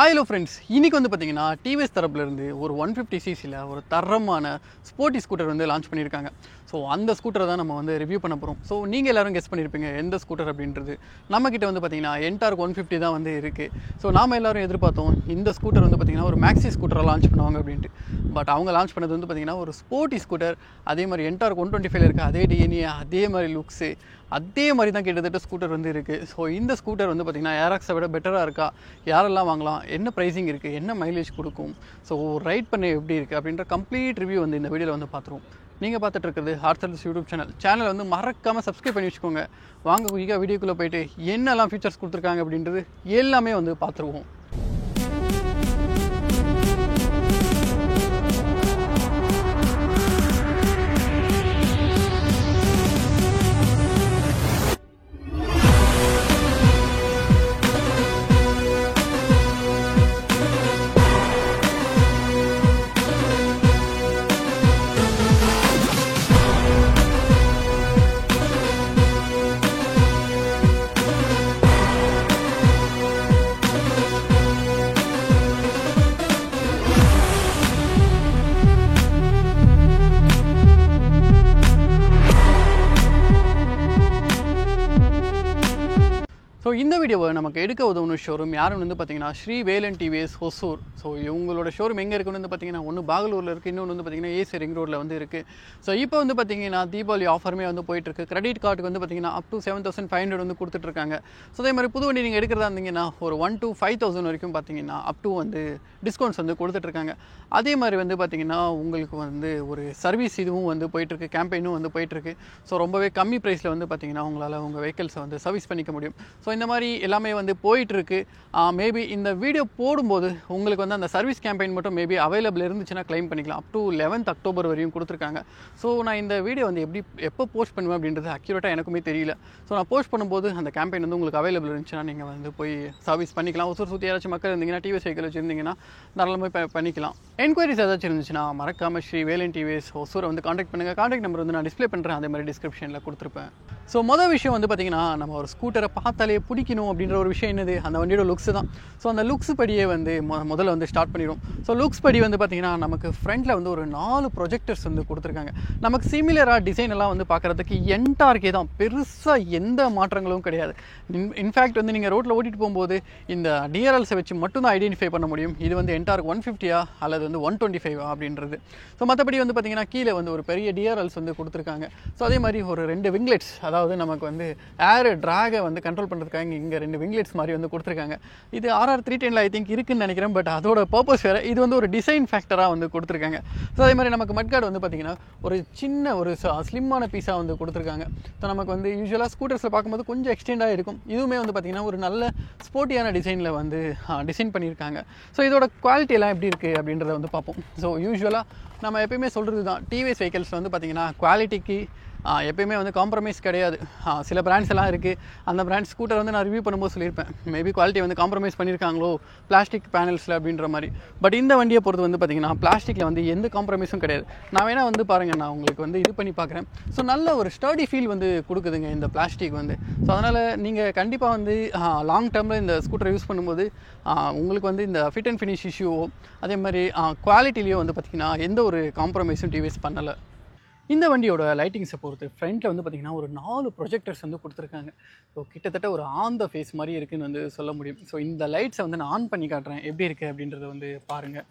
Hi hello friends, இன்றைக்கி வந்து பார்த்தீங்கன்னா டிவிஎஸ் தரப்புலேருந்து ஒரு 150cc ஒரு தரமான ஸ்போர்ட்டி ஸ்கூட்டர் வந்து லான்ச் பண்ணியிருக்காங்க. ஸோ அந்த ஸ்கூட்டரை தான் நம்ம வந்து ரிவ்யூ பண்ண போகிறோம். ஸோ நீங்கள் எல்லோரும் கெஸ் பண்ணியிருப்பீங்க எந்த ஸ்கூட்டர் அப்படின்றது. நம்மக்கிட்ட வந்து பார்த்தீங்கன்னா என்டார்க் 150 தான் வந்து இருக்குது. ஸோ நாம் எல்லோரும் எதிர்பார்த்தோம் இந்த ஸ்கூட்டர் வந்து பார்த்திங்கன்னா ஒரு மேக்ஸி ஸ்கூட்டரை லான்ச் பண்ணுவாங்க அப்படின்ட்டு. பட் அவங்க லான்ச் பண்ணது வந்து பார்த்திங்கன்னா ஒரு ஸ்போர்ட்டி ஸ்கூட்டர். அதே மாதிரி என்டார்க் 125 இருக்குது, அதே டிஎன்ஏ, அதே மாதிரி லுக்ஸு, அதே மாதிரி தான் கிட்டத்தட்ட ஸ்கூட்டர் வந்து இருக்குது. ஸோ இந்த ஸ்கூட்டர் வந்து பார்த்திங்கன்னா ஏராக்ஸை விட பெட்டராக இருக்கா, யாரெல்லாம் வாங்கலாம், என்ன ப்ரைஸிங் இருக்குது, என்ன மைலேஜ் கொடுக்கும், ஸோ ரைட் பண்ண எப்படி இருக்குது அப்படின்ற கம்ப்ளீட் ரிவ்யூ வந்து இந்த வீடியோவில் வந்து பார்த்துருவோம். நீங்கள் பார்த்துட்டு இருக்கிறது ஹார்சல்ஸ் யூடியூப் சேனல் வந்து மறக்காமல் சப்ஸ்கிரைப் பண்ணி வச்சுக்கோங்க. வாங்க குயிக்காக வீடியோக்குள்ளே போயிட்டு என்னெல்லாம் ஃபீச்சர்ஸ் கொடுத்துருக்காங்க அப்படின்றது எல்லாமே வந்து பார்த்துருவோம். ஸோ இந்த வீடியோவை நமக்கு எடுக்க உதவுன ஷோரூம் யாருன்னு வந்து பார்த்தீங்கன்னா ஸ்ரீ வேலன் டிவிஎஸ் ஹொசூர். ஸோ இவங்களோட ஷோரூம் எங்கே இருக்குன்னு வந்து பார்த்தீங்கன்னா ஒன்று பாகலூரில் இருக்குது, இன்னொன்று வந்து பார்த்தீங்கன்னா ஏசி ரிங் ரோட்டில் வந்து இருக்குது. ஸோ இப்போ வந்து பார்த்தீங்கன்னா தீபாவளி ஆஃபருமே வந்து போயிட்டுருக்கு. கிரெடிட் கார்டுக்கு வந்து பார்த்தீங்கன்னா அப் டு 7,500 வந்து கொடுத்துட்ருக்காங்க. ஸோ அதே மாதிரி புது வண்டி நீங்கள் எடுக்கிறதா இருந்தீங்கன்னா ஒரு 1 to 5,000 வரைக்கும் பார்த்தீங்கன்னா அப் டு வந்து டிஸ்கவுண்ட்ஸ் வந்து கொடுத்துட்ருக்காங்க. அதே மாதிரி வந்து பார்த்தீங்கன்னா உங்களுக்கு வந்து ஒரு சர்வீஸ் இதுவும் வந்து போயிட்டுருக்கு, கேம்பெயினும் வந்து போயிட்டுருக்கு. ஸோ ரொம்பவே கம்மி ப்ரைஸில் வந்து பார்த்தீங்கன்னா உங்களால் உங்கள் வெஹிக்கிள்ஸை வந்து சர்வீஸ் பண்ணிக்க முடியும். ஸோ இந்த மாதிரி எல்லாமே வந்து போயிட்டுருக்கு. மேபி இந்த வீடியோ போடும்போது உங்களுக்கு வந்து அந்த சர்வீஸ் கேம்பெயின் மட்டும் மேபி அவைலபிள் இருந்துச்சுன்னா கிளைம் பண்ணிக்கலாம். அப் டு 11th October வரையும் கொடுத்துருக்காங்க. ஸோ நான் இந்த வீடியோ வந்து எப்போ போஸ்ட் பண்ணுவேன் அப்படின்றது அக்யூரேட்டாக எனக்குமே தெரியல. ஸோ நான் போஸ்ட் பண்ணும்போது அந்த கேம்பெயின் வந்து உங்களுக்கு அவைலபிள் இருந்துச்சுன்னா நீங்கள் வந்து போய் சர்வீஸ் பண்ணிக்கலாம். ஒசூர் சுற்றி யாராச்சும் மக்கள் இருந்தீங்கன்னா, டிவிஎஸ் வெஹிக்கிள் வச்சுருந்தீங்கன்னா தாராளமாக பண்ணிக்கலாம். என்கொயரிஸ் ஏதாச்சும் இருந்துச்சுன்னா மறக்காமல் ஸ்ரீ வேலன் டிவிஎஸ் ஒசூரை வந்து காண்டாக்ட் பண்ணுங்கள். காண்டாக்ட் நம்பர் வந்து நான் டிஸ்பிளே பண்ணுறேன், அதே மாதிரி டிஸ்கிரிப்ஷனில் கொடுத்துருப்பேன். ஸோ மொதல் விஷயம் வந்து பார்த்திங்கன்னா நம்ம ஒரு ஸ்கூட்டரை பார்த்தாலே பிடிக்கணும் அப்படின்ற ஒரு விஷயம் என்னது, அந்த வண்டியோட லுக்ஸ் தான். ஸோ அந்த லுக்ஸ் படியே வந்து முதல்ல வந்து ஸ்டார்ட் பண்ணிடும். ஸோ லுக்ஸ் படி வந்து பார்த்திங்கன்னா நமக்கு ஃப்ரண்ட்டில் வந்து ஒரு 4 ப்ரொஜெக்டர்ஸ் வந்து கொடுத்துருக்காங்க. நமக்கு சிமிலராக டிசைன் எல்லாம் வந்து பார்க்குறதுக்கு என்டார்க்கே தான், பெருசாக எந்த மாற்றங்களும் கிடையாது. இன்ஃபேக்ட் வந்து நீங்கள் ரோட்டில் ஓட்டிகிட்டு போகும்போது இந்த டிஆர்எல்ஸை வச்சு மட்டும் தான் ஐடென்டிஃபை பண்ண முடியும் இது வந்து என்டார்க் 150 அல்லது வந்து 125 அப்படின்றது. ஸோ மற்றபடி வந்து பார்த்திங்கன்னா கீழே வந்து ஒரு பெரிய டிஆர்எல்ஸ் வந்து கொடுத்துருக்காங்க. ஸோ அதே மாதிரி ஒரு 2 விங்லெட்ஸ், அதாவது நமக்கு வந்து ஏர் ட்ராகை வந்து கண்ட்ரோல் பண்ணுறதுக்காக இங்கே 2 விங்லெட்ஸ் மாதிரி வந்து கொடுத்துருக்காங்க. இது RR310 ஐ திங்க் இருக்குன்னு நினைக்கிறேன். பட் அதோட பர்பஸ் வேறு, இது வந்து ஒரு டிசைன் ஃபேக்டராக வந்து கொடுத்துருக்காங்க. ஸோ அதே மாதிரி நமக்கு மட்கார்டு வந்து பார்த்திங்கன்னா ஒரு சின்ன ஒரு ஸ்லிம்மான பீஸாக வந்து கொடுத்துருக்காங்க. ஸோ நமக்கு வந்து யூஸ்வலாக ஸ்கூட்டர்ஸில் பார்க்கும்போது கொஞ்சம் எக்ஸ்டெண்டாக இருக்கும். இதுவுமே வந்து பார்த்திங்கன்னா ஒரு நல்ல ஸ்போர்ட்டியான டிசைனில் வந்து டிசைன் பண்ணியிருக்காங்க. ஸோ இதோட குவாலிட்டி எல்லாம் எப்படி இருக்குது அப்படின்றத வந்து பார்ப்போம். ஸோ யூஸ்வலாக நம்ம எப்பயுமே சொல்கிறது தான், டிவிஎஸ் வெஹிக்கிள்ஸ் வந்து பார்த்திங்கன்னா குவாலிட்டிக்கு எப்பயுமே வந்து காம்ப்ரமைஸ் கிடையாது. சில பிராண்ட்ஸ் எல்லாம் இருக்குது, அந்த பிராண்ட் ஸ்கூட்டர் வந்து நான் ரிவ்யூ பண்ணும்போது சொல்லியிருப்பேன் மேபி குவாலிட்டி வந்து காம்ப்ரமைஸ் பண்ணியிருக்காங்களோ பிளாஸ்டிக் பேனல்ஸில் அப்படின்ற மாதிரி. பட் இந்த வண்டியை பொறுத்து வந்து பார்த்திங்கன்னா பிளாஸ்டிக்கில் வந்து எந்த காம்ப்ரமைஸும் கிடையாது. நான் வேணால் வந்து பாருங்கள், நான் உங்களுக்கு வந்து இது பண்ணி பார்க்குறேன். ஸோ நல்ல ஒரு ஸ்டர்டி ஃபீல் வந்து கொடுக்குதுங்க இந்த பிளாஸ்டிக் வந்து. ஸோ அதனால் நீங்கள் கண்டிப்பாக வந்து லாங் டேர்மில் இந்த ஸ்கூட்டரை யூஸ் பண்ணும்போது உங்களுக்கு வந்து இந்த ஃபிட் அண்ட் ஃபினிஷ் இஷ்யூவோ அதே மாதிரி குவாலிட்டிலேயோ வந்து பார்த்திங்கன்னா எந்த ஒரு காம்ப்ரமைஸும் டிவிஎஸ் பண்ணலை. இந்த வண்டியோட லைட்டிங்ஸை பொறுத்து ஃப்ரண்ட்டில் வந்து பார்த்திங்கன்னா ஒரு 4 ப்ரொஜெக்டர்ஸ் வந்து கொடுத்துருக்காங்க. ஸோ கிட்டத்தட்ட ஒரு ஆன் த ஃபேஸ் மாதிரி இருக்குதுன்னு வந்து சொல்ல முடியும். ஸோ இந்த லைட்ஸை வந்து நான் ஆன் பண்ணி காட்டுறேன் எப்படி இருக்குது அப்படின்றத வந்து பாருங்கள்.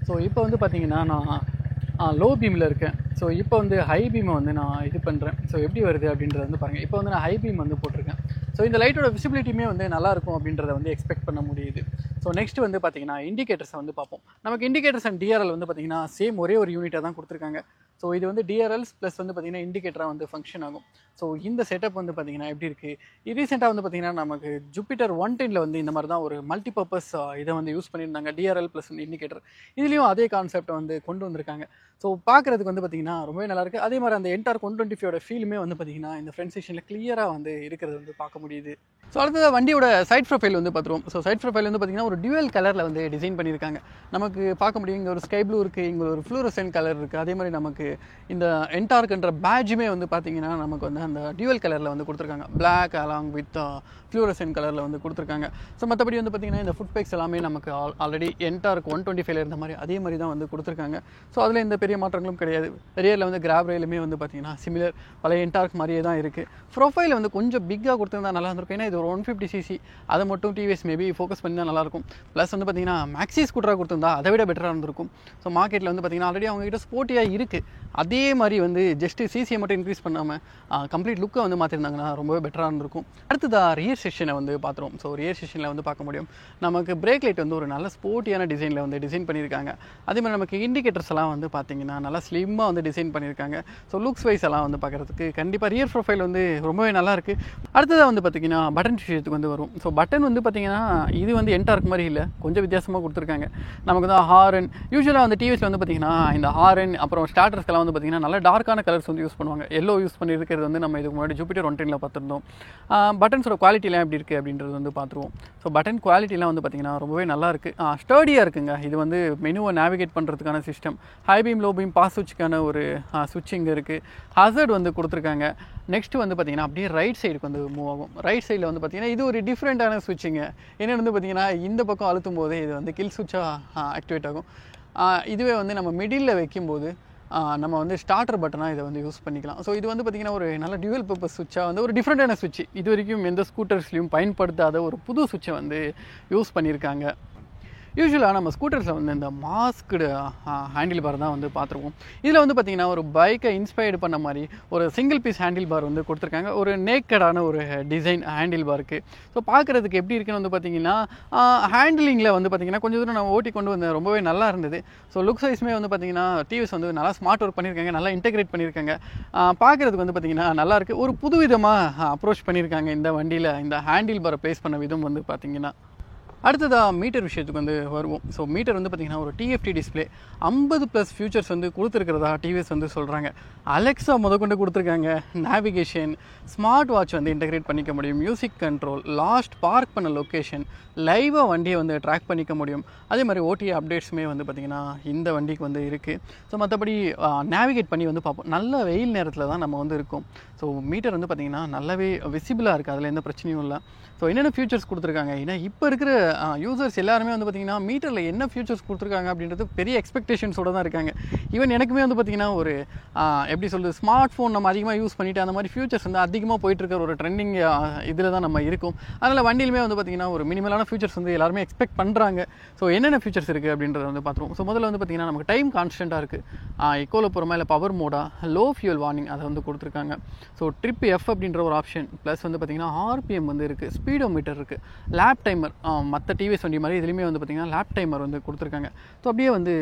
ஸோ இப்போ வந்து பார்த்திங்கன்னா நான் லோ பீமில் இருக்கேன். ஸோ இப்போ வந்து ஹை பீமை வந்து நான் இது பண்ணுறேன். ஸோ எப்படி வருது அப்படின்றத வந்து பாருங்கள். இப்போ வந்து நான் ஹை பீம் வந்து போட்டிருக்கேன். ஸோ இந்த லைட்டோட விசிபிலிட்டியுமே வந்து நல்லாயிருக்கும் அப்படின்றத வந்து எக்ஸ்பெக்ட் பண்ண முடியுது. ஸோ நெக்ஸ்ட் வந்து பார்த்திங்கன்னா இண்டிகேட்டர்ஸை வந்து பார்ப்போம். நமக்கு இண்டிகேட்டர்ஸ் அண்ட் டிஆர்எல் வந்து பார்த்திங்கன்னா சேம் ஒரே ஒரு யூனிட்டாக தான் கொடுத்துருக்காங்க. ஸோ இது வந்து டிஆர்எல்ஸ் ப்ளஸ் வந்து பார்த்திங்கன்னா இண்டிகேட்டராக வந்து ஃபங்க்ஷன் ஆகும். ஸோ இந்த செட்டப் வந்து பார்த்திங்கன்னா எப்படி இருக்குது, ரீசெண்டாக வந்து பார்த்திங்கன்னா நமக்கு ஜூபிட்டர் 110 வந்து இந்த மாதிரி தான் ஒரு மல்டிபர்பஸ் இதை வந்து யூஸ் பண்ணியிருந்தாங்க, டிஆர்எல் ப்ளஸ் இண்டிகேட்டர். இதுலேயும் அதே கான்செப்டை வந்து கொண்டு வந்திருக்காங்க. ஸோ பார்க்குறதுக்கு வந்து பார்த்திங்கன்னா ரொம்பவே நல்லாயிருக்கு. அதே மாதிரி அந்த என்டார்க் 125 ஃபீலுமே வந்து பார்த்திங்கன்னா இந்த ஃப்ரண்ட் செக்ஷனில் கிளியராக வந்து இருக்கிறது வந்து பார்க்க முடியுது. ஸோ அடுத்தது வண்டியோட சைட் ப்ரொஃபைல் வந்து பார்த்துருவோம். ஸோ சைட் ப்ரொஃபைல் வந்து பார்த்திங்கன்னா ஒரு டியூவல் கலரில் வந்து டிசைன் பண்ணியிருக்காங்க. நமக்கு பார்க்க முடியும் இங்கே ஒரு ஸ்கை ப்ளூ இருக்குது, இங்கே ஒரு ஃப்ளூரசன்ட் கலர் இருக்குது. அதே மாதிரி நமக்கு இந்த என்டார்க்ன்ற பேட்ஜுமே வந்து பார்த்திங்கன்னா நமக்கு வந்து அந்த டியூவல் கலரில் வந்து கொடுத்துருக்காங்க. பிளாக் அலாங் வித் ஃப்ளூரசன்ட் கலரில் வந்து கொடுத்துருக்காங்க. ஸோ மற்றபடி வந்து பார்த்திங்கன்னா இந்த ஃபுட் பேக்ஸ் எல்லாமே நமக்கு ஆல்ரெடி என்டார்க் 125 இருந்த மாதிரி அதே மாதிரி தான் வந்து கொடுத்துருக்காங்க. ஸோ அதில் எந்த பெரிய மாற்றங்களும் கிடையாது. ரியரில் வந்து கிராப் ரயிலுமே வந்து பார்த்திங்கன்னா சிமிலர் பழைய என்டார்க் மாதிரியே தான் இருக்குது. ப்ரொஃபைல் வந்து கொஞ்சம் பிக்காக கொடுத்துருந்தா நல்லா இருந்திருக்கும். ஏன்னா இது ஒரு 150cc, அதை மட்டும் டிவிஎஸ் மேபி ஃபோக்கஸ் பண்ணி தான் நல்லாயிருக்கும். ப்ளஸ் வந்து பார்த்திங்கன்னா மேக்ஸி ஸ்கூட்டராக கொடுத்துருந்தா அதை விட பெட்டராக இருந்திருக்கும். ஸோ மார்க்கெட்டில் வந்து பார்த்திங்கன்னா ஆல்ரெடி அவங்ககிட்ட ஸ்போர்ட்டியாக இருக்குது. அதே மாதிரி வந்து ஜஸ்ட்டு சிசியை மட்டும் இன்க்ரீஸ் பண்ணாமல் கம்ப்ளீட் லுக்கை வந்து மாற்றிருந்தாங்கன்னா ரொம்பவே பெட்டராக இருந்திருக்கும். அடுத்ததாக ரியர் செக்ஷனை வந்து பார்த்துருவோம். ஸோ ரியர் செக்ஷனில் வந்து பார்க்க முடியும் நமக்கு பிரேக் லைட் வந்து ஒரு நல்ல ஸ்போர்ட்டியான டிசைனில் வந்து டிசைன் பண்ணியிருக்காங்க. அதே மாதிரி நமக்கு இண்டிகேட்டர்ஸ் எல்லாம் வந்து பார்த்திங்கன்னா நல்லா ஸ்லிம்மாக வந்து டிசைன் பண்ணியிருக்காங்க. ஸோ லுக்ஸ் வைஸ் எல்லாம் வந்து பார்க்குறதுக்கு கண்டிப்பாக ரியர் ப்ரொஃபைல் வந்து ரொம்பவே நல்லாயிருக்கு. அடுத்ததாக வந்து பார்த்திங்கன்னா பட்டன் விஷயத்துக்கு வந்து வரும். ஸோ பட்டன் வந்து பார்த்திங்கன்னா இது வந்து என்டார்க் மாதிரி இல்லை, கொஞ்சம் வித்தியாசமாக கொடுத்துருக்காங்க. நமக்கு தான் ஹாரன் யூஸ்வலாக வந்து டிவிஎஸ்ல வந்து பார்த்திங்கன்னா இந்த ஹாரன் அப்புறம் ஸ்டார்டர்ஸ்க்கெல்லாம் வந்து பார்த்திங்கன்னா நல்லா டார்க்கான கலர்ஸ் வந்து யூஸ் பண்ணுவாங்க. எல்லோ யூஸ் பண்ணியிருக்கிறது வந்து நம்ம இதுக்கு முன்னாடி ஜூபிட்டர் 110 பார்த்துருந்தோம். பட்டன்ஸோட குவாலிட்டிலாம் எப்படி இருக்குது அப்படின்றது வந்து பார்த்துருவோம். ஸோ பட்டன் குவாலிட்டிலாம் வந்து பார்த்திங்கன்னா ரொம்பவே நல்லாயிருக்கு, ஸ்டர்டியாக இருக்குங்க. இது வந்து மெனுவை நேவிகேட் பண்ணுறதுக்கான system, high beam low beam pass சுவிட்சுக்கான ஒரு சுவிட்சிங் இருக்குது. ஹசர்ட் வந்து கொடுத்துருக்காங்க. நெக்ஸ்ட் வந்து பார்த்திங்கன்னா அப்படியே ரைட் சைடுக்கு வந்து மூவ் ஆகும். ரைட் சைடில் வந்து பார்த்திங்கன்னா இது ஒரு டிஃப்ரெண்ட்டான சுவிட்சிங்க. என்னென்னு வந்து பார்த்திங்கன்னா இந்த பக்கம் அழுத்தும் போது இது வந்து கில் சுவிட்சாக ஆக்டிவேட் ஆகும். இதுவே வந்து நம்ம மிடில் வைக்கும்போது நம்ம வந்து ஸ்டார்டர் பட்டனாக இதை வந்து யூஸ் பண்ணிக்கலாம். ஸோ இது வந்து பார்த்திங்கன்னா ஒரு நல்ல டியூவல் பர்பஸ் சுவிட்சாக வந்து ஒரு டிஃப்ரெண்ட்டான சுவிட்ச், இது வரைக்கும் எந்த ஸ்கூட்டர்ஸ்லையும் பயன்படுத்தாத ஒரு புது சுவிட்சை வந்து யூஸ் பண்ணியிருக்காங்க. யூஸ்வலாக நம்ம ஸ்கூட்டர்ஸில் வந்து இந்த மாஸ்க்டு ஹேண்டில் பார் தான் வந்து பார்த்துருவோம். இதில் வந்து பார்த்திங்கன்னா ஒரு பைக்கை இன்ஸ்பயர்டு பண்ண மாதிரி ஒரு சிங்கிள் பீஸ் ஹேண்டில் பார் வந்து கொடுத்துருக்காங்க. ஒரு நேக்கடான ஒரு டிசைன் ஹேண்டில் பாருக்கு. ஸோ பார்க்குறதுக்கு எப்படி இருக்குன்னு வந்து பார்த்திங்கன்னா ஹேண்டிலிங்கில் வந்து பார்த்திங்கன்னா கொஞ்சம் தூரம் நம்ம ஓட்டி கொண்டு வந்து ரொம்பவே நல்லா இருந்தது. ஸோ லுக் சைஸுமே வந்து பார்த்திங்கன்னா டிவிஎஸ் வந்து நல்லா ஸ்மார்ட் ஒர்க் பண்ணியிருக்காங்க, நல்லா இன்டெகிரேட் பண்ணியிருக்காங்க. பார்க்குறதுக்கு வந்து பார்த்திங்கன்னா நல்லாயிருக்கு. ஒரு புது விதமாக அப்ரோச் பண்ணியிருக்காங்க இந்த வண்டியில். இந்த ஹேண்டில் பாரை ப்ளேஸ் பண்ண விதம் வந்து பார்த்திங்கன்னா. அடுத்ததாக மீட்டர் விஷயத்துக்கு வந்து வருவோம். ஸோ மீட்டர் வந்து பார்த்திங்கன்னா ஒரு டிஎஃப்டி டிஸ்பிளே 50+ ஃபியூச்சர்ஸ் வந்து கொடுத்துருக்கிறதா டிவிஎஸ் வந்து சொல்கிறாங்க. அலெக்ஸா முதற்கொண்டு கொடுத்துருக்காங்க. நேவிகேஷன், ஸ்மார்ட் வாட்ச் வந்து இன்டெகிரேட் பண்ணிக்க முடியும், மியூசிக் கண்ட்ரோல், லாஸ்ட் பார்க் பண்ண லொக்கேஷன், லைவாக வண்டியை வந்து ட்ராக் பண்ணிக்க முடியும். அதே மாதிரி ஓடி அப்டேட்ஸுமே வந்து பார்த்திங்கன்னா இந்த வண்டிக்கு வந்து இருக்குது. ஸோ மற்றபடி நேவிகேட் பண்ணி வந்து பார்ப்போம். நல்ல வெயில் நேரத்தில் தான் நம்ம வந்து இருக்கோம். ஸோ மீட்டர் வந்து பார்த்திங்கன்னா நல்லாவே விசிபிளாக இருக்குது, அதில் எந்த பிரச்சனையும் இல்லை. ஸோ என்னென்ன ஃபியூச்சர்ஸ் கொடுத்துருக்காங்க, ஏன்னா இப்போ இருக்கிற யூசர்ஸ் எல்லாருமே வந்து பார்த்திங்கன்னா மீட்டரில் என்ன ஃபியூச்சர்ஸ் கொடுத்துருக்காங்க அப்படின்றது பெரிய எக்ஸ்பெக்டேஷன்ஸோடு தான் இருக்காங்க. ஈவன் எனக்குமே வந்து பார்த்திங்கன்னா ஒரு எப்படி சொல்கிறது, ஸ்மார்ட் ஃபோன் நம்ம அதிகமாக யூஸ் பண்ணிவிட்டு அந்த மாதிரி ஃபியூச்சர்ஸ் வந்து அதிகமாக போயிட்டுருக்கிற ஒரு ட்ரெண்டிங் இதில் தான் நம்ம இருக்கும். அதனால் வண்டியிலுமே வந்து பார்த்திங்கன்னா ஒரு மினிமலான ஃபியூச்சர்ஸ் வந்து எல்லாருமே எக்ஸ்பெக்ட் பண்ணுறாங்க. ஸோ என்னென்ன ஃபியூச்சர்ஸ் இருக்குது அப்படின்றத வந்து பார்த்துருவோம். ஸோ முதல்ல வந்து பார்த்திங்கன்னா நமக்கு டைம் கான்ஸ்டண்ட்டாக இருக்குது, எக்கோவில் போகிறோமா இல்லை power Moda, low fuel warning அதை வந்து கொடுத்துருக்காங்க. ஸோ ட்ரிப் எஃப் அப்படின்ற ஒரு ஆப்ஷன், ப்ளஸ் வந்து பார்த்திங்கன்னா ஆர்பிஎம் வந்து இருக்குது, ஸ்பீடோமீட்டர் இருக்குது, லேப் டைமர். மற்ற டிவிஎஸ் வண்டி மாதிரி இதுலேயுமே வந்து பார்த்திங்கன்னா லேப் டைமர் வந்து கொடுத்துருக்காங்க. ஸோ அப்படியே வந்து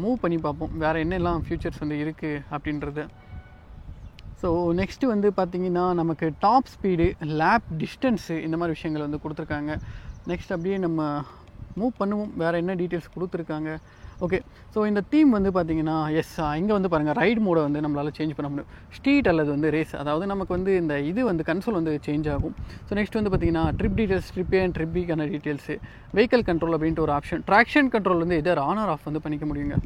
மூவ் பண்ணி பார்ப்போம் வேறு என்னெல்லாம் ஃபியூச்சர்ஸ் வந்து இருக்குது அப்படின்றது. ஸோ நெக்ஸ்ட்டு வந்து பார்த்திங்கன்னா நமக்கு டாப் ஸ்பீடு, லேப் டிஸ்டன்ஸு, இந்த மாதிரி விஷயங்கள் வந்து கொடுத்துருக்காங்க. நெக்ஸ்ட் அப்படியே நம்ம மூவ் பண்ணுவோம், வேறு என்ன டீட்டெயில்ஸ் கொடுத்துருக்காங்க. ஓகே, ஸோ இந்த தீம் வந்து பார்த்திங்கன்னா இங்கே வந்து பாருங்கள் ரைட் மோடை வந்து நம்மளால் சேஞ்ச் பண்ண முடியும், ஸ்ட்ரீட் அல்லது வந்து ரேஸ், அதாவது நமக்கு வந்து இந்த இது வந்து கன்சோல் வந்து சேஞ்ச் ஆகும். ஸோ நெக்ஸ்ட் வந்து பார்த்திங்கன்னா trip details, trip A and trip பிக்கான டீட்டெயில்ஸு, வெஹிக்கல் கண்ட்ரோல் அப்படின்ட்டு ஒரு ஆப்ஷன், ட்ராக்ஷன் கண்ட்ரோல் வந்து எதர் ஆன் ஆர் ஆஃப் வந்து பண்ணிக்க முடியுங்க.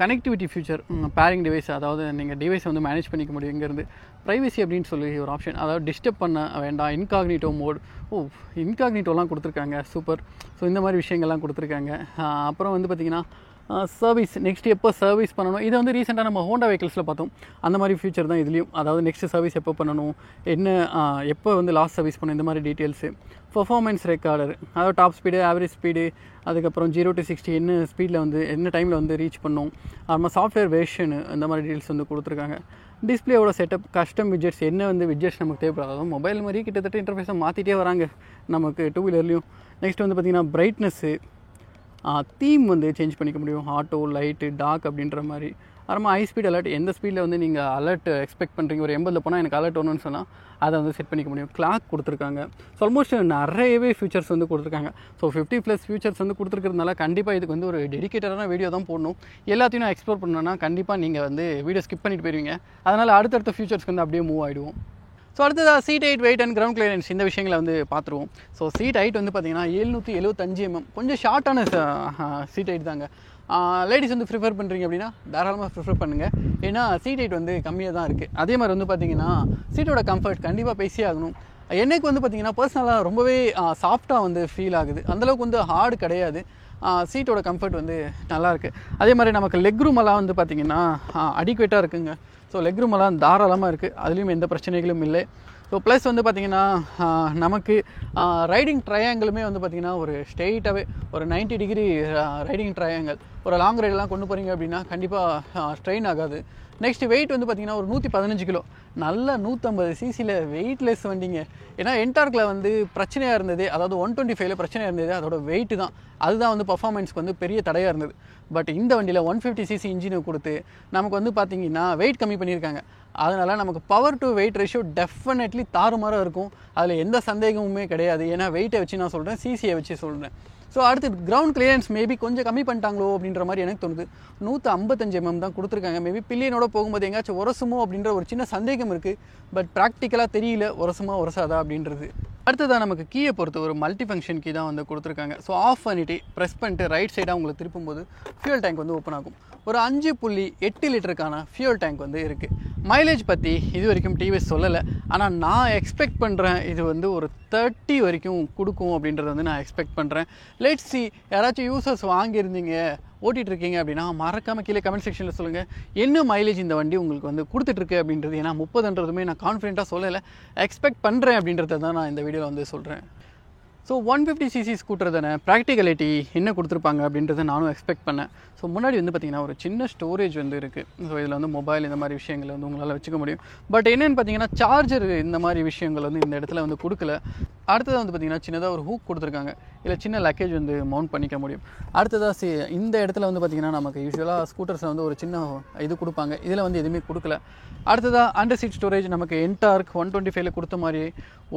கனெக்டிவிட்டி ஃபியூச்சர், பேரிங் டிவைஸ், அதாவது நீங்கள் டிவைஸை வந்து மேனேஜ் பண்ணிக்க முடியும் இங்கேருந்து. ப்ரைவசி அப்படின்னு சொல்லி ஒரு ஆப்ஷன், அதாவது டிஸ்டர்ப் பண்ண வேண்டாம், இன்காக்னிட்டோ மோட். இன்காக்னிட்டோலாம் கொடுத்துருக்காங்க, சூப்பர். ஸோ இந்த மாதிரி விஷயங்கள்லாம் கொடுத்துருக்காங்க. அப்புறம் வந்து பார்த்திங்கன்னா சர்வீஸ், நெக்ஸ்ட் எப்போ சர்வீஸ் பண்ணணும், இதை வந்து ரீசெண்டாக நம்ம ஹோண்டா வெஹிக்கிள்ஸில் பார்த்தோம். அந்த மாதிரி ஃபியூச்சர் தான் இதுலேயும், அதாவது நெக்ஸ்ட் சர்வீஸ் எப்போ பண்ணணும், என்ன எப்போ வந்து லாஸ்ட் சர்வீஸ் பண்ணணும், இந்த மாதிரி டீட்டெயில்ஸு. பர்ஃபார்மன்ஸ் ரெக்கார்டர், அதாவது டாப் ஸ்பீடு, ஆவரேஜ் ஸ்பீடு, அதுக்கப்புறம் 0 to 60 என்ன ஸ்பீடில் வந்து என்ன டைமில் வந்து ரீச் பண்ணணும், அப்புறமா சாஃப்ட்வேர் வெர்ஷனு, இந்த மாதிரி டீட்டெயில்ஸ் வந்து கொடுத்துருக்காங்க. டிஸ்பிளேயோட செட்டப், கஸ்டம் விட்ஜெட்ஸ், என்ன வந்து விட்ஜெட்ஸ் நமக்கு தேவைப்படாது, அதாவது மொபைல் மாதிரி கிட்டத்தட்ட இன்டர்ஃபேஸை மாற்றிட்டே வராங்க நமக்கு டூ வீலர்லேயும். நெக்ஸ்ட் வந்து பார்த்திங்கன்னா பிரைட்னஸ்ஸு, தீம் வந்து சேஞ்ச் பண்ணிக்க முடியும், ஆட்டோ, லைட்டு, டார்க் அப்படின்ற மாதிரி. அப்புறமா ஹை ஸ்பீட் அலர்ட், எந்த ஸ்பீடில் வந்து நீங்கள் அலர்ட் எக்ஸ்பெக்ட் பண்ணுறீங்க, ஒரு 80 போனால் எனக்கு அலர்ட் ஒன்றுன்னு சொன்னால் அதை வந்து செட் பண்ணிக்க முடியும். கிளாக் கொடுத்துருக்காங்க. ஸோ ஆல்மோஸ்ட் நிறையவே ஃபியூச்சர்ஸ் வந்து கொடுத்துருக்காங்க. ஸோ 50+ ஃபியூச்சர்ஸ் வந்து கொடுத்துருக்கிறதுனால கண்டிப்பாக இதுக்கு வந்து ஒரு டெடிகேட்டடான வீடியோ தான் போடணும். எல்லாத்தையும் நான் எக்ஸ்ப்ளோர் பண்ணணும்னா கண்டிப்பாக நீங்கள் வந்து வீடியோ ஸ்கிப் பண்ணிட்டு போயிருவீங்க. அதனால் அடுத்தடுத்த ஃபியூச்சர்ஸ்க்கு வந்து அப்படியே மூவ் ஆகிடுவோம். ஸோ அடுத்ததாக seat height, weight and ground clearance இந்த விஷயங்களை வந்து பார்த்துருவோம். ஸோ சீட் ஹைட் வந்து பார்த்திங்கன்னா 775 mm, கொஞ்சம் ஷார்ட்டான சீட் ஹைட் தாங்க. லேடிஸ் வந்து ப்ரிஃபர் பண்ணுறீங்க அப்படின்னா தாராளமாக ப்ரிஃபர் பண்ணுங்கள். ஏன்னா சீட் ஹைட் வந்து கம்மியாக தான் இருக்குது. அதே மாதிரி வந்து பார்த்திங்கன்னா சீட்டோட கம்ஃபர்ட் கண்டிப்பாக பேசியே ஆகணும். எனக்கு வந்து பார்த்திங்கன்னா பர்சனலாக ரொம்பவே சாஃப்டாக வந்து ஃபீல் ஆகுது. அந்தளவுக்கு வந்து ஹார்டு கிடையாது. சீட்டோட கம்ஃபர்ட் வந்து நல்லாயிருக்கு. அதே மாதிரி நமக்கு லெக் ரூமெல்லாம் வந்து பார்த்திங்கன்னா அடிக்வேட்டாக இருக்குங்க. ஸோ லெக் ரூமெல்லாம் தாராளமாக இருக்குது. அதுலேயும் எந்த பிரச்சனைகளும் இல்லை. ஸோ ப்ளஸ் வந்து பார்த்திங்கன்னா நமக்கு ரைடிங் ட்ரையாங்கிளுமே வந்து பார்த்திங்கன்னா ஒரு ஸ்ட்ரெயிட்டாகவே ஒரு 90 டிகிரி ரைடிங் ட்ரையாங்கிள். ஒரு லாங் ரைடெல்லாம் கொண்டு போகிறீங்க அப்படின்னா கண்டிப்பாக ஸ்ட்ரெயின் ஆகாது. நெக்ஸ்ட் வெயிட் வந்து பார்த்திங்கன்னா ஒரு 115 கிலோ, நல்ல 150 சிசியில் வெயிட்லெஸ் வண்டிங்க. ஏன்னா என்டார்க்கில் வந்து பிரச்சனையாக இருந்தது, அதாவது 125ல் பிரச்சனையாக இருந்தது அதோட வெயிட்டு தான். அதுதான் வந்து பர்ஃபார்மன்ஸ்க்கு வந்து பெரிய தடையாக இருந்தது. பட் இந்த வண்டியில் 150 சிசி இன்ஜினை கொடுத்து நமக்கு வந்து பார்த்திங்கன்னா வெயிட் கம்மி பண்ணியிருக்காங்க. அதனால் நமக்கு power to wait ratio definitely தாறுமாறாக இருக்கும். அதில் எந்த சந்தேகமுமே கிடையாது. ஏன்னா வெயிட்டை வச்சு நான் சொல்கிறேன், சிசியை வச்சு சொல்கிறேன். ஸோ அடுத்து கிரவுண்ட் கிளியரன்ஸ் மேபி கொஞ்சம் கம்மி பண்ணிட்டாங்களோ அப்படின்ற மாதிரி எனக்கு தோணுது. 155 mm தான் கொடுத்துருக்காங்க. மேபி பில்லியனோட போகும்போது எங்கேயாச்சும் உரசுமோ அப்படின்ற ஒரு சின்ன சந்தேகம் இருக்குது. பட் ப்ராக்டிக்கலாக தெரியல உரசுமா உரசாதா அப்படின்றது. அடுத்ததாக நமக்கு கீயை பொறுத்து ஒரு மல்டி ஃபங்க்ஷன் கீ தான் வந்து கொடுத்துருக்காங்க. ஸோ ஆஃப் பண்ணிட்டு ப்ரெஸ் பண்ணிட்டு ரைட் சைடாக உங்களுக்கு திருப்பும்போது ஃபியூல் டேங்க் வந்து ஓப்பன் ஆகும். ஒரு 5.8 லிட்டருக்கான ஃபியூல் டேங்க் வந்து இருக்குது. மைலேஜ் பற்றி இது வரைக்கும் டிவிஎஸ் சொல்லலை. ஆனால் நான் எக்ஸ்பெக்ட் பண்ணுறேன் இது வந்து ஒரு 30 வரைக்கும் கொடுக்கும் அப்படின்றத வந்து நான் எக்ஸ்பெக்ட் பண்ணுறேன். லெட்ஸ் சி, யாராச்சும் யூசர்ஸ் வாங்கியிருந்தீங்க ஓட்டிகிட்டு இருக்கீங்க அப்படின்னா மறக்காமல் கீழே கமெண்ட் செக்ஷனில் சொல்லுங்கள் என்ன மைலேஜ் இந்த வண்டி உங்களுக்கு வந்து கொடுத்துட்ருக்கு அப்படின்றது. ஏன்னா 30ன்றதுமே நான் கான்ஃபிடென்ட்டாக சொல்லலை, எக்ஸ்பெக்ட் பண்ணுறேன் அப்படின்றத தான் நான் இந்த வீடியோவில் வந்து சொல்கிறேன். ஸோ 150cc ஸ்கூட்டர் தானே, ப்ராக்டிகலிட்டி என்ன கொடுத்துருப்பாங்க அப்படின்றத நானும் எக்ஸ்பெக்ட் பண்ணேன். ஸோ முன்னாடி வந்து பார்த்திங்கன்னா ஒரு சின்ன ஸ்டோரேஜ் வந்து இருக்குது. ஸோ இதில் வந்து மொபைல் இந்த மாதிரி விஷயங்களை வந்து உங்களால் வச்சுக்க முடியும். பட் என்னென்னு பார்த்தீங்கன்னா சார்ஜர் இந்த மாதிரி விஷயங்கள் வந்து இந்த இடத்துல வந்து கொடுக்கல. அடுத்ததாக வந்து பார்த்திங்கன்னா சின்னதாக ஒரு ஹூக் கொடுத்துருக்காங்க. இல்லை சின்ன லக்கேஜ் வந்து மவுண்ட் பண்ணிக்க முடியும். அடுத்ததாக இந்த இடத்துல வந்து பார்த்திங்கன்னா நமக்கு யூஸ்வலாக ஸ்கூட்டர்ஸில் வந்து ஒரு சின்ன இது கொடுப்பாங்க. இதில் வந்து எதுவுமே கொடுக்கல. அடுத்ததாக அண்டர் சீட் ஸ்டோரேஜ் நமக்கு என்டார்க் 125ல் கொடுத்த மாதிரி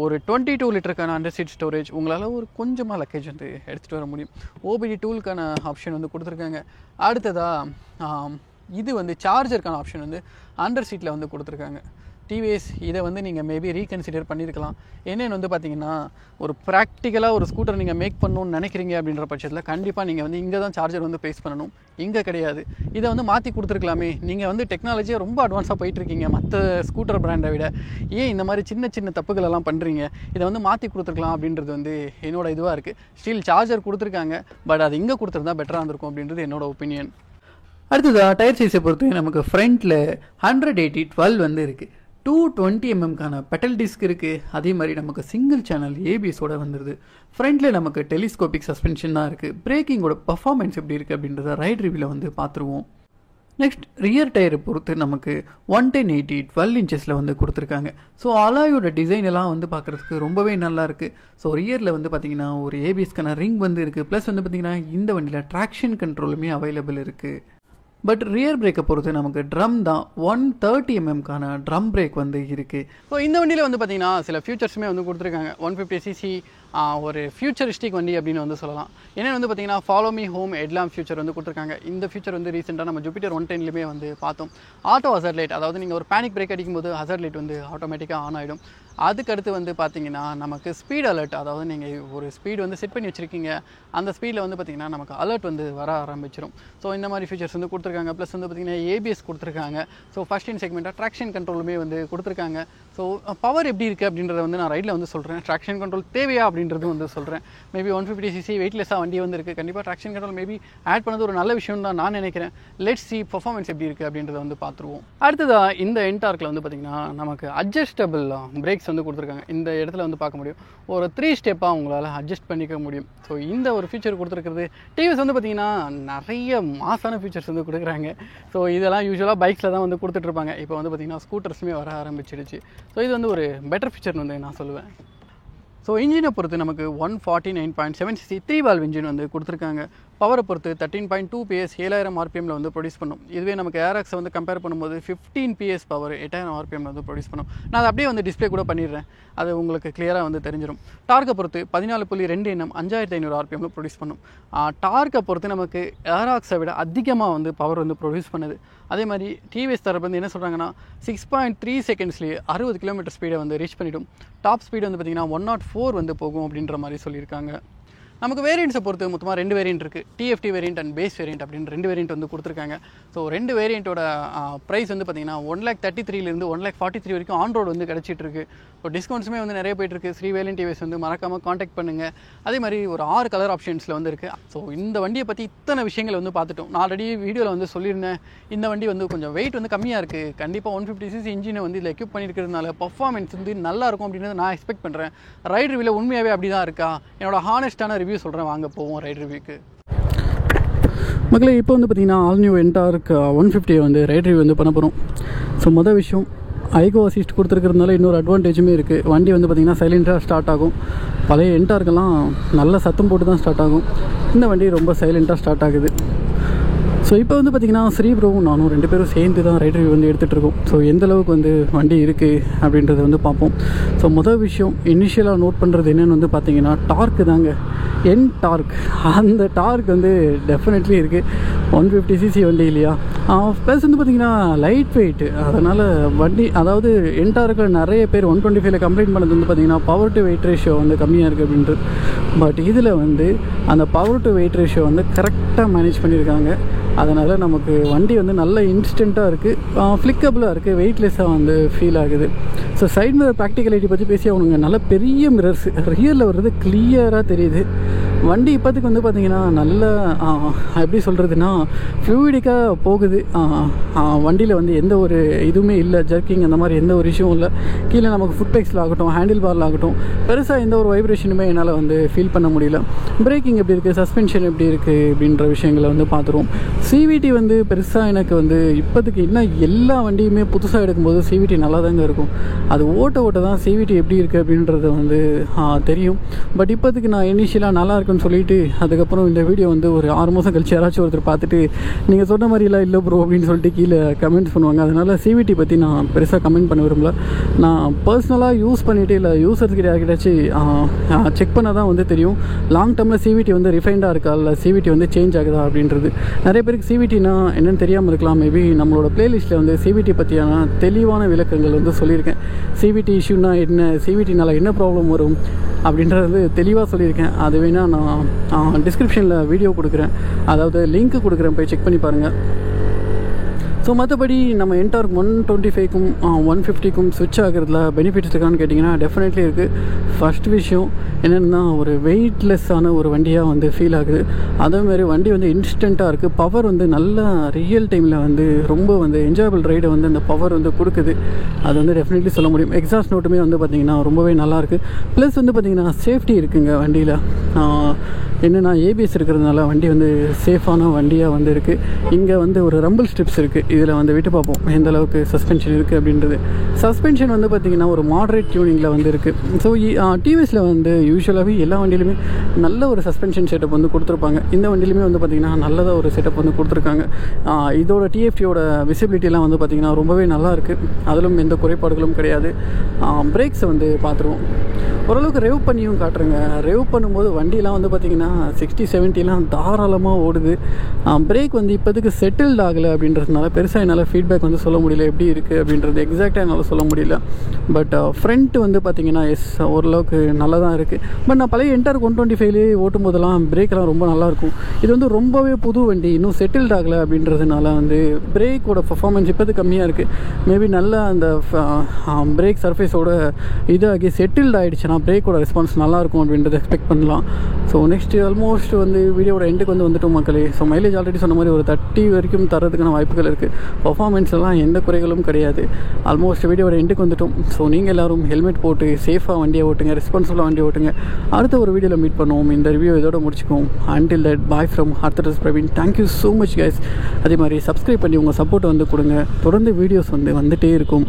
ஒரு 22 லிட்டருக்கான அண்டர் சீட் ஸ்டோரேஜ் உங்களால் ஒரு கொஞ்சமாக லக்கேஜ் வந்து எடுத்துகிட்டு வர முடியும். ஓபிடி டூலுக்கான ஆப்ஷன் வந்து கொடுத்துருக்காங்க. அடுத்ததாக இது வந்து சார்ஜருக்கான ஆப்ஷன் வந்து அண்டர் சீட்டில் வந்து கொடுத்துருக்காங்க. டிவிஎஸ் இதை வந்து நீங்கள் மேபி ரீகன்சிடர் பண்ணியிருக்கலாம். என்னென்னு வந்து பார்த்தீங்கன்னா ஒரு ப்ராக்டிக்கலாக ஒரு ஸ்கூட்டர் நீங்கள் மேக் பண்ணணும்னு நினைக்கிறீங்க அப்படின்ற பட்சத்தில் கண்டிப்பாக நீங்கள் வந்து இங்கே தான் சார்ஜர் வந்து ப்ளேஸ் பண்ணணும், இங்கே கிடையாது. இதை வந்து மாற்றி கொடுத்துருக்கலாமே. நீங்கள் வந்து டெக்னாலஜியாக ரொம்ப அட்வான்ஸாக போயிட்டுருக்கீங்க மற்ற ஸ்கூட்டர் பிராண்டை விட. ஏன் இந்த மாதிரி சின்ன சின்ன தப்புகளெல்லாம் பண்ணுறீங்க? இதை வந்து மாற்றி கொடுத்துருக்கலாம் அப்படின்றது வந்து என்னோட இதுவாக இருக்குது. ஸ்டில் சார்ஜர் கொடுத்துருக்காங்க, பட் அது இங்கே கொடுத்துருந்தா பெட்டராக இருந்திருக்கும் அப்படின்றது என்னோட ஒப்பீனியன். அடுத்ததாக டயர் சைஸை பொறுத்து நமக்கு ஃப்ரண்ட்டில் 180/12 வந்து இருக்குது. 220 mm பெட்டல் டிஸ்க் இருக்குது. அதே மாதிரி நமக்கு சிங்கிள் சேனல் ஏபிஎஸோட வந்துடுது. ஃப்ரண்ட்டில் நமக்கு டெலிஸ்கோபிக் சஸ்பென்ஷன் தான் இருக்குது. பிரேக்கிங்கோட பர்ஃபார்மன்ஸ் எப்படி இருக்குது அப்படின்றத ரைட் ரிவ்யூவில் வந்து பார்த்துருவோம். நெக்ஸ்ட் ரியர் டயரை பொறுத்து நமக்கு 110/80 12 வந்து கொடுத்துருக்காங்க. ஸோ அலாயோட டிசைன் எல்லாம் வந்து பார்க்குறதுக்கு ரொம்பவே நல்லா இருக்குது. ஸோ ரியரில் வந்து பார்த்திங்கன்னா ஒரு ஏபிஎஸ்க்கான ரிங் வந்து இருக்குது. ப்ளஸ் வந்து பார்த்திங்கன்னா இந்த வண்டியில் ட்ராக்ஷன் கண்ட்ரோலுமே அவைலபிள் இருக்குது. பட் ரியர் பிரேக்கை பொறுத்து நமக்கு ட்ரம் தான் 130 mm ட்ரம் பிரேக் வந்து இருக்குது. ஸோ இந்த வண்டியில் வந்து பார்த்திங்கன்னா சில ஃபியூச்சர்ஸுமே வந்து கொடுத்துருக்காங்க. 150cc ஒரு ஃபியூச்சரிஸ்டிக் வண்டி அப்படின்னு வந்து சொல்லலாம். ஏன்னா வந்து பார்த்திங்கன்னா follow me home headlamp future வந்து கொடுத்துருக்காங்க. இந்த ஃபியூச்சர் வந்து ரீசெண்டாக நம்ம ஜூபிட்டர் 110லேயுமே வந்து பார்த்தோம். ஆட்டோ ஹசர்ட் லைட், அதாவது நீங்கள் ஒரு பேனிக் பிரேக் அடிக்கும்போது ஹசர்ட் லைட் வந்து ஆட்டோமேட்டிக்காக ஆன் ஆகிடும். அதுக்கடுத்து வந்து பார்த்திங்கன்னா நமக்கு ஸ்பீட் அலர்ட், அதாவது நீங்கள் ஒரு ஸ்பீடு வந்து செட் பண்ணி வச்சுருக்கீங்க, அந்த ஸ்பீடில் வந்து பார்த்திங்கன்னா நமக்கு அலர்ட் வந்து வர ஆரம்பிச்சிடும். ஸோ இந்த மாதிரி ஃபீச்சர்ஸ் வந்து கொடுத்துருக்காங்க. ப்ளஸ் வந்து பார்த்திங்கன்னா ஏபிஎஸ் கொடுத்துருக்காங்க. ஸோ ஃபஸ்ட் இன் செக்மெண்ட்டாக ட்ராக்ஷன் கண்ட்ரோலுமே வந்து கொடுத்துருக்காங்க. ஸோ பவர் எப்படி இருக்குது அப்படின்றத வந்து நான் ரைட்டில் வந்து சொல்கிறேன். ட்ராக்ஷன் கண்ட்ரோல் தேவையா அப்படின்றது வந்து சொல்கிறேன். மேபி 150cc வெயிட்லெஸ்ஸாக வண்டி வந்து இருக்குது. கண்டிப்பாக ட்ராக்ஷன் கண்ட்ரோல் மேபி ஆட் பண்ணது ஒரு நல்ல விஷயம் தான் நான் நினைக்கிறேன். லெட்ஸ் சி பர்ஃபார்மன்ஸ் எப்படி இருக்குது அப்படின்றத வந்து பார்த்துருவோம். அடுத்ததாக இந்த என்டார்க்கில் வந்து பார்த்திங்கன்னா நமக்கு அட்ஜஸ்டபிள் பிரேக்ஸ் வந்து கொடுத்துருக்காங்க. இந்த இடத்துல வந்து பார்க்க முடியும். ஒரு 3 ஸ்டெப்பாக உங்களால் அட்ஜஸ்ட் பண்ணிக்க முடியும். ஸோ இந்த ஒரு ஃபீச்சர் கொடுத்துருக்கிறது. டிவிஎஸ் வந்து பார்த்திங்கன்னா நிறைய மாசான ஃபீச்சர்ஸ் வந்து கொடுக்குறாங்க. ஸோ இதெல்லாம் யூஸ்வலாக பைக்ஸில் தான் வந்து கொடுத்துட்ருப்பாங்க. இப்போ வந்து பார்த்திங்கன்னா ஸ்கூட்டர்ஸுமே வர ஆரம்பிச்சிடுச்சு. ஸோ இது வந்து ஒரு பெட்டர் ஃபீச்சர்னு வந்து நான் சொல்லுவேன். ஸோ இன்ஜினை பொறுத்து நமக்கு 149.7cc 3 வால்வ் இன்ஜின் வந்து கொடுத்துருக்காங்க. பவரை பொறுத்து 13.2 PS 7000 RPMல வந்து ப்ரொடியூஸ் பண்ணும். இதுவே நமக்கு ஏராக்ஸை வந்து கம்பேர் பண்ணும்போது 15 PS பவர் 8000 RPMல வந்து ப்ரொடியூஸ் பண்ணும். நான் அதை அப்படியே வந்து டிஸ்பிளே கூட பண்ணிடுறேன், அது உங்களுக்கு கிளியராக வந்து தெரிஞ்சிடும். டார்க்கை பொறுத்து 14.2 Nm 5500 RPMல ப்ரொடியூஸ் பண்ணும். டார்க்கை பொறுத்து நமக்கு ஏராக்ஸை விட அதிகமாக வந்து பவர் வந்து ப்ரொடியூஸ் பண்ணுது. அதே மாதிரி டிவிஎஸ் தரப்பு வந்து என்ன சொல்கிறாங்கன்னா 6.3 செகண்ட்ஸ்லேயே 60 km ஸ்பீடை வந்து ரீச் பண்ணிவிடும். டாப் ஸ்பீடு வந்து பார்த்திங்கன்னா 104 வந்து போகும் அப்படின்ற மாதிரி சொல்லியிருக்காங்க. நமக்கு வேரியண்ட்ஸை பொறுத்து மொத்தமாக 2 வேரியண்ட் இருக்குது. TFT variant and base variant அப்படின்னு 2 வேரியண்ட் வந்து கொடுத்துருக்காங்க. ஸோ 2 வேரியண்ட்டோட ப்ரைஸ் வந்து பார்த்திங்கன்னா 1,33,000 1,43,000 வரைக்கும் ஆன் ரோடு வந்து கிடச்சிட்ருக்கு. ஸோ டிஸ்கவுண்ட்ஸுமே வந்து நிறைய போயிட்டுருக்கு. ஸ்ரீ வேலன் டிவிஎஸ் வந்து மறக்காமல் காண்டாக்ட் பண்ணுங்கள். அதே மாதிரி ஒரு 6 கலர் ஆப்ஷன்ஸில் வந்து இருக்குது. ஸோ இந்த வண்டியை பற்றி இத்தனை விஷயங்கள் வந்து பார்த்துட்டோம். நான் ஆல்ரெடி வீடியோவில் வந்து சொல்லியிருந்தேன், இந்த வண்டி வந்து கொஞ்சம் வெயிட் வந்து கம்மியாக இருக்குது, கண்டிப்பாக 150cc இன்ஜினை வந்து இதில் எக்யூப் பண்ணியிருக்கிறதுனால பர்ஃபார்மன்ஸ் வந்து நல்லாயிருக்கும் அப்படின்றத நான் எக்ஸ்பெக்ட் பண்ணுறேன். ரைட் ரிவ்யூவில் உண்மையாகவே அப்படி தான் இருக்கா? என்னோட ஹானஸ்டான ரிவ்யூ சொல்கிறேன், வாங்க போவோம் ரைட் ரிவ்யூக்கு. மக்களே, இப்போ வந்து பார்த்திங்கன்னா ஆல் நியூ என்டார்க் 150 வந்து ரைட் ரிவ்யூ வந்து பண்ண போகிறோம். ஸோ மொதல் விஷயம், ஐகோ அசிஸ்ட் கொடுத்துருக்கிறதுனால இன்னொரு அட்வான்டேஜுமே இருக்குது. வண்டி வந்து பார்த்திங்கன்னா சைலண்ட்டாக ஸ்டார்ட் ஆகும். பழைய என்டார்க்கெல்லாம் நல்ல சத்தம் போட்டு தான் ஸ்டார்ட் ஆகும். இந்த வண்டி ரொம்ப சைலண்ட்டாக ஸ்டார்ட் ஆகுது. ஸோ இப்போ வந்து பார்த்திங்கன்னா ஸ்ரீ ப்ரோவும் நானும் 2 பேரும் சேர்ந்து தான் ரைட் ரிவ்யூ வந்து எடுத்துகிட்டு இருக்கோம். ஸோ எந்தளவுக்கு வந்து வண்டி இருக்குது அப்படின்றத வந்து பார்ப்போம். ஸோ மொதல் விஷயம் இனிஷியலாக நோட் பண்ணுறது என்னென்னு வந்து பார்த்திங்கன்னா டார்க்கு தாங்க. என் டார்க், அந்த டார்க் வந்து டெஃபினெட்லி இருக்குது. 150cc வண்டி இல்லையா, ப்ளஸ் வந்து பார்த்திங்கன்னா லைட் வெயிட்டு. அதனால் வண்டி, அதாவது என் டார்க்கில் நிறைய பேர் 125ல் கம்ப்ளைண்ட் பண்ணது வந்து பார்த்திங்கன்னா பவர் டு வெயிட் ரேஷியோ வந்து கம்மியாக இருக்குது அப்படின்ட்டு. பட் இதில் வந்து அந்த பவர் டு வெயிட் ரேஷியோ வந்து கரெக்டாக மேனேஜ் பண்ணியிருக்காங்க. அதனால் நமக்கு வண்டி வந்து நல்ல இன்ஸ்டண்ட்டாக இருக்குது, ஃப்ளிக்கபிளாக இருக்குது, வெயிட்லெஸ்ஸாக வந்து ஃபீல் ஆகுது. ஸோ சைட் மிரர் ப்ராக்டிகலிட்டி பற்றி பேசி அவனுங்க நல்ல பெரிய மிரர்ஸ் ரியலில் வர்றது கிளியராக தெரியுது. வண்டி இப்போதுக்கு வந்து பார்த்திங்கன்னா நல்ல எப்படி சொல்கிறதுனா ஃப்ளூயிடிக்காக போகுது. வண்டியில் வந்து எந்த ஒரு இதுவுமே இல்லை, ஜர்க்கிங் அந்த மாதிரி எந்த ஒரு இஷ்யூவும் இல்லை. கீழே நமக்கு ஃபுட் பேக்ஸில் ஆகட்டும், ஹேண்டில் பாரில் ஆகட்டும், பெருசாக எந்த ஒரு வைப்ரேஷனுமே என்னால் வந்து ஃபீல் பண்ண முடியல. பிரேக்கிங் எப்படி இருக்குது, சஸ்பென்ஷன் எப்படி இருக்குது அப்படின்ற விஷயங்களை வந்து பார்த்துருவோம். சிவிடி வந்து பெருசாக எனக்கு வந்து இப்போதுக்கு இன்னும் எல்லா வண்டியுமே புதுசாக எடுக்கும்போது சிவிடி நல்லா தாங்க இருக்கும். அது ஓட்ட தான் சிவிடி எப்படி இருக்குது அப்படின்றது வந்து தெரியும். பட் இப்போதுக்கு நான் இனிஷியலாக நல்லா இருக்குன்னு சொல்லிட்டு அதுக்கப்புறம் இந்த வீடியோ வந்து ஒரு 6 மாதம் கழிச்சு யாராச்சும் ஒருத்தர் பார்த்துட்டு நீங்கள் சொன்ன மாதிரிலாம் இல்லை ப்ரோ அப்படின்னு சொல்லிட்டு கீழே கமெண்ட்ஸ் பண்ணுவாங்க. அதனால் சிவிடி பற்றி நான் பெருசாக கமெண்ட் பண்ண விரும்பல. நான் பர்சனலாக யூஸ் பண்ணிவிட்டு இல்லை யூஸர்ஸ்கிட்ட யார்கிட்டாச்சும் செக் பண்ண தான் வந்து தெரியும் லாங் டேர்மில் சிவிடி வந்து ரிஃபைண்டாக இருக்கா இல்லை சிவிடி வந்து சேஞ்ச் ஆகுதா அப்படின்றது. நிறைய பேருக்கு சிவிடினா என்னென்னு தெரியாமல் இருக்கலாம். மேபி நம்மளோட பிளேலிஸ்ட்டில் வந்து சிவிடி பற்றியான தெளிவான விளக்கங்கள் வந்து சொல்லியிருக்கேன். சிவிடி இஷ்யூனா என்ன, சிவிடினால் என்ன ப்ராப்ளம் வரும் அப்படின்றது தெளிவாக சொல்லியிருக்கேன். அது வேணால் நான் டிஸ்கிரிப்ஷனில் வீடியோ கொடுக்குறேன், அதாவது லிங்க் கொடுக்குறேன், போய் செக் பண்ணி பாருங்கள். ஸோ மற்றபடி நம்ம என்டார்க் 125க்கும் 150க்கும் ஸ்விட்ச் ஆகிறதுல பெனிஃபிட்ஸ் இருக்கான்னு கேட்டிங்கன்னா டெஃபினெட்லி இருக்குது. ஃபஸ்ட் விஷயம் என்னென்னா ஒரு வெயிட்லெஸ்ஸான ஒரு வண்டியாக வந்து ஃபீல் ஆகுது. அதேமாதிரி வண்டி வந்து இன்ஸ்டண்ட்டாக இருக்குது. பவர் வந்து நல்ல ரியல் டைமில் வந்து ரொம்ப வந்து என்ஜாயபிள் ரைடை வந்து அந்த பவர் வந்து கொடுக்குது. அது வந்து டெஃபினெட்லி சொல்ல முடியும். எக்ஸாஸ்ட் நோட்டுமே வந்து பார்த்திங்கன்னா ரொம்பவே நல்லாயிருக்கு. ப்ளஸ் வந்து பார்த்திங்கன்னா சேஃப்டி இருக்குங்க வண்டியில். என்னென்னா ஏபிஎஸ் இருக்கிறதுனால வண்டி வந்து சேஃபான வண்டியாக வந்து இருக்குது. இங்கே வந்து ஒரு ரம்பிள் ஸ்ட்ரிப்ஸ் இருக்குது, இதில் வந்து விட்டு பார்ப்போம் எந்த அளவுக்கு சஸ்பென்ஷன் இருக்குது அப்படின்றது. சஸ்பென்ஷன் வந்து பார்த்திங்கன்னா ஒரு மாடரேட் டியூனிங்கில் வந்து இருக்குது. ஸோ டிவிஎஸில் வந்து யூஸ்வலாகவே எல்லா வண்டியிலுமே நல்ல ஒரு சஸ்பென்ஷன் செட்டப் வந்து கொடுத்துருப்பாங்க. இந்த வண்டியிலுமே வந்து பார்த்திங்கன்னா நல்லதாக ஒரு செட்டப் வந்து கொடுத்துருக்காங்க. இதோட டிஎஃப்டியோட விசிபிலிட்டிலாம் வந்து பார்த்திங்கன்னா ரொம்பவே நல்லாயிருக்கு. அதிலும் எந்த குறைபாடுகளும் கிடையாது. பிரேக்ஸை வந்து பார்த்துருவோம், ஓரளவுக்கு ரெவ் பண்ணியும் காட்டுறேங்க. ரெவ் பண்ணும்போது வண்டியெலாம் வந்து பார்த்திங்கன்னா 60-70லாம் தாராளமாக ஓடுது. பிரேக் வந்து இப்போதுக்கு செட்டில்ட் ஆகலை அப்படின்றதுனால பெருசாக என்னால் ஃபீட்பேக் வந்து சொல்ல முடியல, எப்படி இருக்குது அப்படின்றது எக்ஸாக்டாக என்னால் சொல்ல முடியல. பட் ஃப்ரண்ட் வந்து பார்த்திங்கன்னா ஓரளவுக்கு நல்லா தான் இருக்குது. பட் நான் பழைய என்டார்க் 125லேயே ஓட்டும் போதெல்லாம் பிரேக்கெலாம் ரொம்ப நல்லாயிருக்கும். இது வந்து ரொம்பவே புது வண்டி, இன்னும் செட்டில்ட் ஆகலை அப்படின்றதுனால வந்து பிரேக்கோட பர்ஃபார்மன்ஸ் இப்போது கம்மியாக இருக்குது. மேபி நல்லா அந்த பிரேக் சர்ஃபேஸோட இதாகி செட்டில்ட் ஆகிடுச்சுன்னா பிரேக்கோட ரெஸ்பான்ஸ் நல்லாயிருக்கும் அப்படின்றத எக்ஸ்பெக்ட் பண்ணலாம். ஸோ நெக்ஸ்ட்டு ஆல்மோஸ்ட் வந்து வீடியோட எண்டுக்கு வந்துட்டோம் மக்களே. ஸோ மைலேஜ் ஆல்ரெடி சொன்ன மாதிரி ஒரு 30 வரைக்கும் தரதுக்கான வாய்ப்புகள் இருக்குது. பர்ஃபார்மன்ஸ் எல்லாம் எந்த குறைகளும் கிடையாது. ஆல்மோஸ்ட் வீடியோட எண்டுக்கு வந்துட்டோம். ஸோ நீங்கள் எல்லோரும் ஹெல்மெட் போட்டு சேஃபாக வண்டியை ஓட்டுங்க, ரெஸ்பான்சிபிளாக வண்டியை ஓட்டுங்க. அடுத்த ஒரு வீடியோவில் மீட் பண்ணுவோம். இந்த ரிவ்யூ இதோட முடிச்சுக்குவோம். அன்டில் தட் பாய் ஃப்ரம் ஹர்த்தரஸ் Praveen. Thank you so much guys. அதே மாதிரி சப்ஸ்கிரைப் பண்ணி உங்கள் சப்போர்ட்டை வந்து கொடுங்க. தொடர்ந்து வீடியோஸ் வந்து வந்துகிட்டே இருக்கும்.